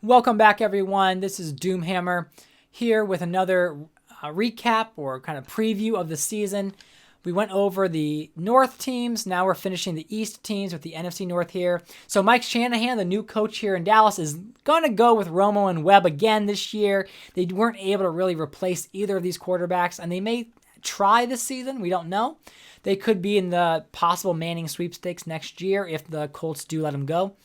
Welcome back, everyone. This is Doomhammer here with another recap or kind of preview of the season. We went over the North teams. Now we're finishing the East teams with the NFC North here. So Mike Shanahan, the new coach here in Dallas, is going to go with Romo and Webb again this year. They weren't able to really replace either of these quarterbacks, and they may try this season. We don't know. They could be in the possible Manning sweepstakes next year if the Colts do let them go.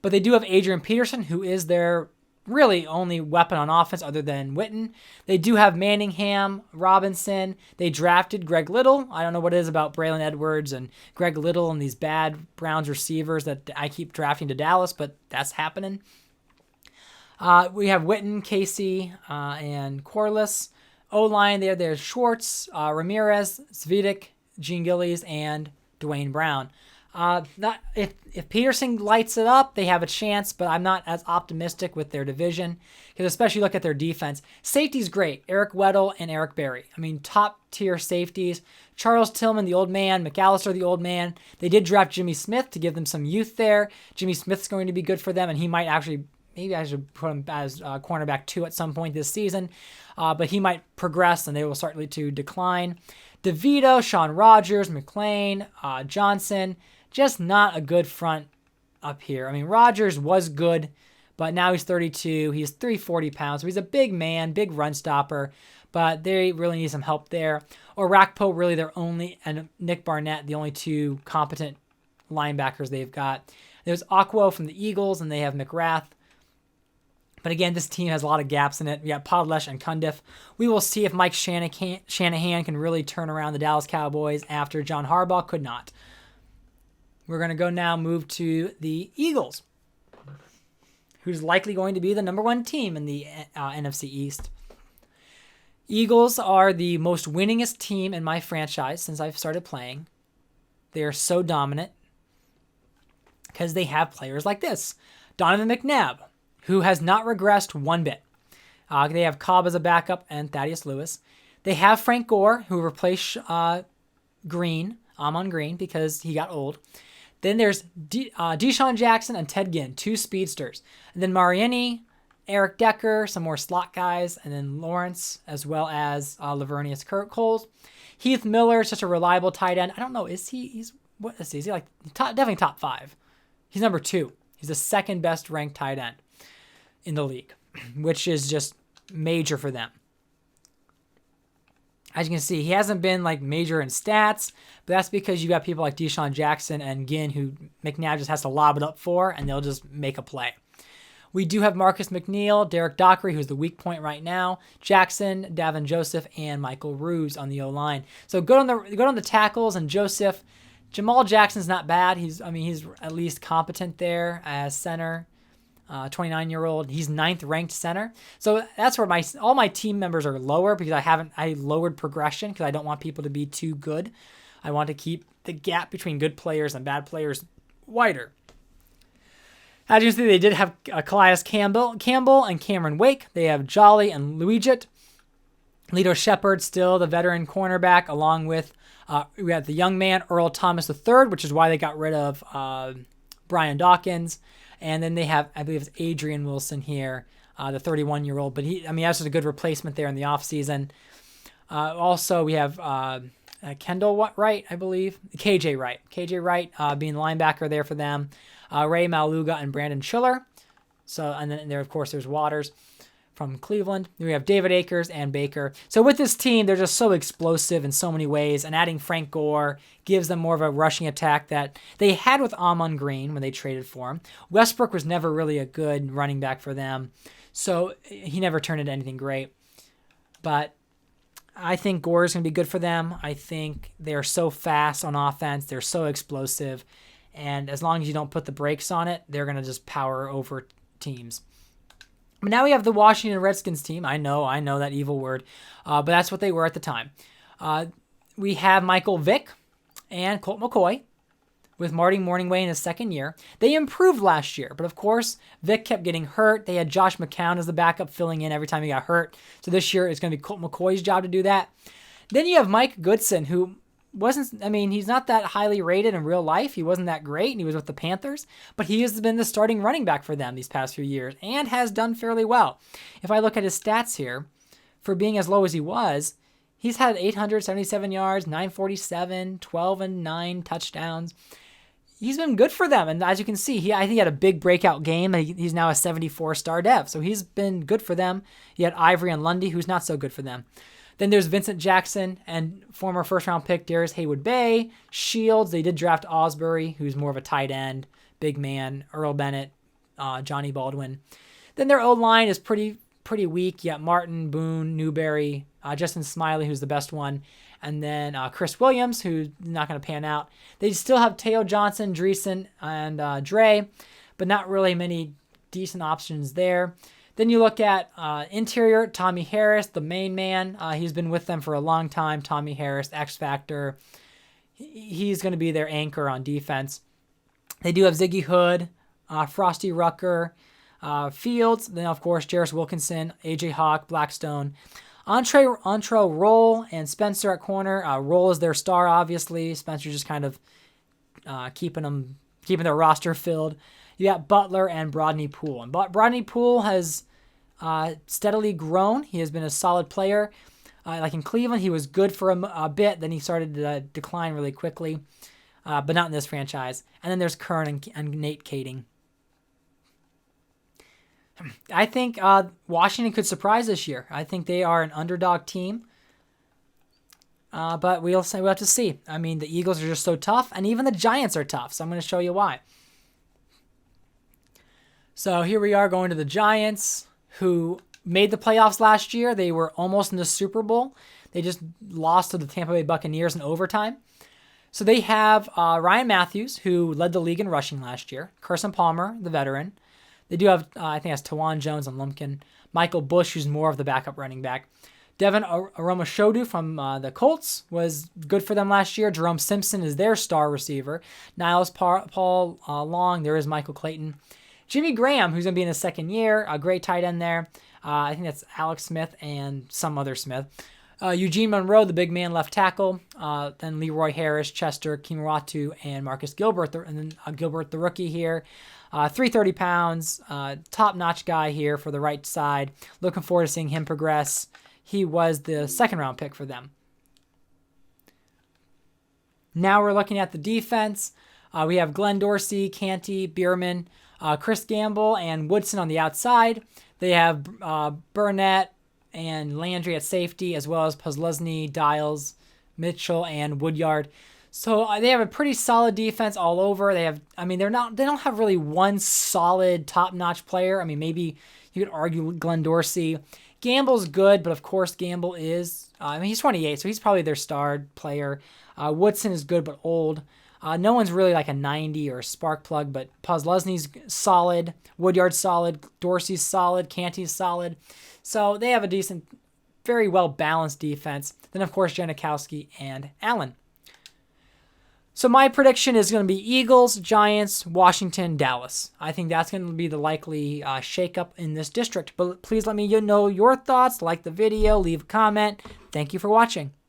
But they do have Adrian Peterson, who is their really only weapon on offense other than Witten. They do have Manningham, Robinson. They drafted Greg Little. I don't know what it is about Braylon Edwards and Greg Little and these bad Browns receivers that I keep drafting to Dallas, but that's happening. We have Witten, Casey, and Corliss. O-line there's Schwartz, Ramirez, Zvitek, Gene Gillies, and Dwayne Brown. Not if Peterson lights it up, they have a chance, but I'm not as optimistic with their division because especially look at their defense. Safety's great. Eric Weddle and Eric Berry. I mean, top tier safeties. Charles Tillman, the old man. McAllister, the old man. They did draft Jimmy Smith to give them some youth there. Jimmy Smith's going to be good for them, and he might actually, maybe I should put him as cornerback 2 at some point this season, but he might progress and they will start to decline. DeVito, Sean Rogers, McLean, Johnson. Just not a good front up here. I mean, Rodgers was good, but now he's 32. He's 340 pounds. So he's a big man, big run stopper, but they really need some help there. Orakpo, really their only, and Nick Barnett, the only two competent linebackers they've got. There's Aquo from the Eagles, and they have McGrath. But again, this team has a lot of gaps in it. We got Podlesh and Cundiff. We will see if Mike Shanahan can really turn around the Dallas Cowboys after John Harbaugh could not. We're going to go now move to the Eagles, who's likely going to be the number 1 team in the NFC East. Eagles are the most winningest team in my franchise since I've started playing. They are so dominant because they have players like this. Donovan McNabb, who has not regressed one bit. They have Cobb as a backup and Thaddeus Lewis. They have Frank Gore, who replaced Amon Green, because he got old. Then there's Deshaun Jackson and Ted Ginn, 2 speedsters. And then Mariani, Eric Decker, some more slot guys, and then Lawrence, as well as Lavernius Coles. Heath Miller, such a reliable tight end. I don't know, is he like definitely top 5? He's number 2. He's the second best ranked tight end in the league, which is just major for them. As you can see, he hasn't been like major in stats, but that's because you got people like Deshaun Jackson and Ginn who McNabb just has to lob it up for, and they'll just make a play. We do have Marcus McNeil, Derek Dockery, who's the weak point right now, Jackson, Davin Joseph, and Michael Ruse on the O-line. So good on the tackles and Joseph. Jamal Jackson's not bad. He's at least competent there as center. 29-year-old. He's 9th ranked center. So that's where all my team members are lower because I lowered progression because I don't want people to be too good. I want to keep the gap between good players and bad players wider. As you can see, they did have Calais Campbell and Cameron Wake. They have Jolly and Luigit. Lito Shepard, still the veteran cornerback, along with we have the young man, Earl Thomas III, which is why they got rid of Brian Dawkins. And then they have, I believe it's Adrian Wilson here, the 31-year-old. But that's just a good replacement there in the offseason. Also, we have Kendall Wright, I believe. KJ Wright. KJ Wright being the linebacker there for them. Ray Maluga and Brandon Schiller. And then there, of course, there's Waters from Cleveland. Then we have David Akers and Baker. So with this team, they're just so explosive in so many ways, and adding Frank Gore gives them more of a rushing attack that they had with Amon Green when they traded for him. Westbrook was never really a good running back for them, so he never turned into anything great. But I think Gore is going to be good for them. I think they're so fast on offense. They're so explosive, and as long as you don't put the brakes on it, they're going to just power over teams. But now we have the Washington Redskins team. I know that evil word, but that's what they were at the time. We have Michael Vick and Colt McCoy with Marty Morningway in his second year. They improved last year, but of course, Vick kept getting hurt. They had Josh McCown as the backup filling in every time he got hurt. So this year, it's going to be Colt McCoy's job to do that. Then you have Mike Goodson, who wasn't, I mean, he's not that highly rated in real life. He wasn't that great, and he was with the Panthers, but he has been the starting running back for them these past few years and has done fairly well. If I look at his stats here, for being as low as he was, he's had 877 yards, 947, 12 and 9 touchdowns. He's been good for them, and as you can see, I think he had a big breakout game. He's now a 74-star dev, so he's been good for them. You had Ivory and Lundy, who's not so good for them. Then there's Vincent Jackson and former first-round pick Darius Haywood-Bay, Shields. They did draft Osbury, who's more of a tight end, big man, Earl Bennett, Johnny Baldwin. Then their O-line is pretty weak. You got Martin, Boone, Newberry, Justin Smiley, who's the best one, and then Chris Williams, who's not going to pan out. They still have Teo Johnson, Dreesen, and Dre, but not really many decent options there. Then you look at interior, Tommy Harris, the main man. He's been with them for a long time. Tommy Harris, X Factor. He's going to be their anchor on defense. They do have Ziggy Hood, Frosty Rucker, Fields. Then, of course, Jarris Wilkinson, AJ Hawk, Blackstone. Entree Roll and Spencer at corner. Roll is their star, obviously. Spencer just kind of keeping their roster filled. You got Butler and Brodney Poole. And Brodney Poole has steadily grown. He has been a solid player. Like in Cleveland, he was good for a bit. Then he started to decline really quickly, but not in this franchise. And then there's Kern and Nate Kading. I think Washington could surprise this year. I think they are an underdog team. But we'll have to see. I mean, the Eagles are just so tough, and even the Giants are tough. So I'm going to show you why. So here we are going to the Giants, who made the playoffs last year. They were almost in the Super Bowl. They just lost to the Tampa Bay Buccaneers in overtime. So they have Ryan Matthews, who led the league in rushing last year. Carson Palmer, the veteran. They do have, I think that's Tawan Jones and Lumpkin. Michael Bush, who's more of the backup running back. Devin Aromashodu from the Colts was good for them last year. Jerome Simpson is their star receiver. Niles Paul Long. There is Michael Clayton. Jimmy Graham, who's going to be in his second year. A great tight end there. I think that's Alex Smith and some other Smith. Eugene Monroe, the big man left tackle. Then Leroy Harris, Chester, Kimuratu, and Marcus Gilbert. And then Gilbert, the rookie here. 330 pounds. Top-notch guy here for the right side. Looking forward to seeing him progress. He was the second-round pick for them. Now we're looking at the defense. We have Glenn Dorsey, Canty, Bierman, Chris Gamble, and Woodson on the outside. They have Burnett and Landry at safety, as well as Posluszny, Dials, Mitchell, and Woodyard. So they have a pretty solid defense all over. They don't have really one solid top-notch player. I mean, maybe you could argue Glenn Dorsey. Gamble's good, but of course Gamble is, he's 28, so he's probably their star player. Woodson is good, but old. No one's really like a 90 or a spark plug, but Posluszny's solid, Woodyard's solid, Dorsey's solid, Canty's solid. So they have a decent, very well-balanced defense. Then, of course, Janikowski and Allen. So my prediction is going to be Eagles, Giants, Washington, Dallas. I think that's going to be the likely shakeup in this district. But please let me know your thoughts. Like the video, leave a comment. Thank you for watching.